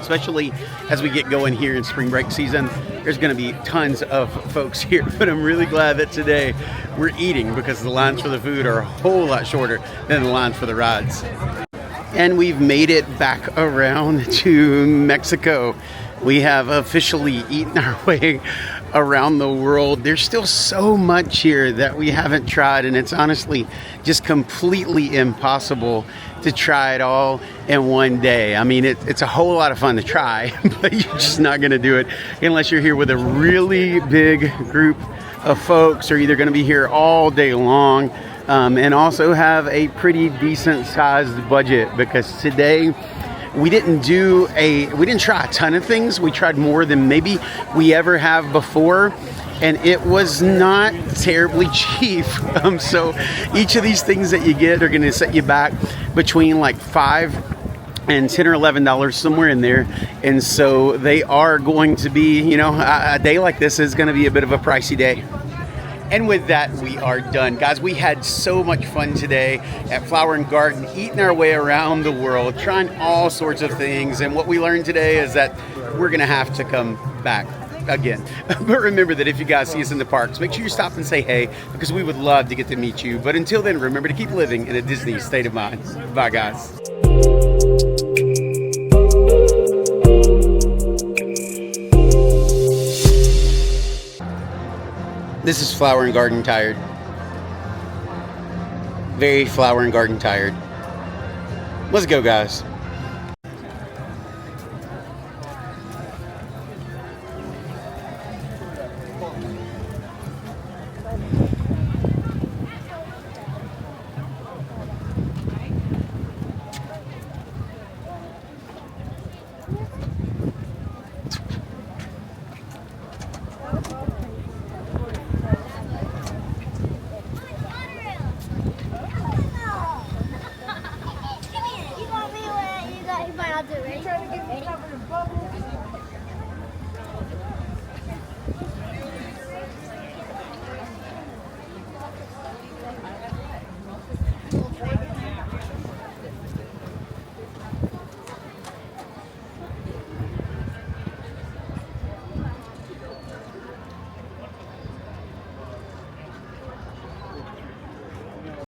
Speaker 1: especially as we get going here in spring break season. There's going to be tons of folks here, but I'm really glad that today we're eating because the lines for the food are a whole lot shorter than the lines for the rides. And we've made it back around to Mexico. We have officially eaten our way around the world. There's still so much here that we haven't tried, and it's honestly just completely impossible to try it all in one day. I mean, it's a whole lot of fun to try, but you're just not going to do it unless you're here with a really big group of folks, or either going to be here all day long, and also have a pretty decent sized budget, because today we didn't try a ton of things. We tried more than maybe we ever have before, and it was not terribly cheap. So each of these things that you get are going to set you back between like $5 and $10 or $11, somewhere in there. And so they are going to be, you know, a day like this is going to be a bit of a pricey day. And with that, we are done. Guys, we had so much fun today at Flower and Garden, eating our way around the world, trying all sorts of things. And what we learned today is that we're going to have to come back again. But remember that if you guys see us in the parks, make sure you stop and say hey, because we would love to get to meet you. But until then, remember to keep living in a Disney state of mind. Bye, guys. This is Flower and Garden tired. Very Flower and Garden tired. Let's go, guys.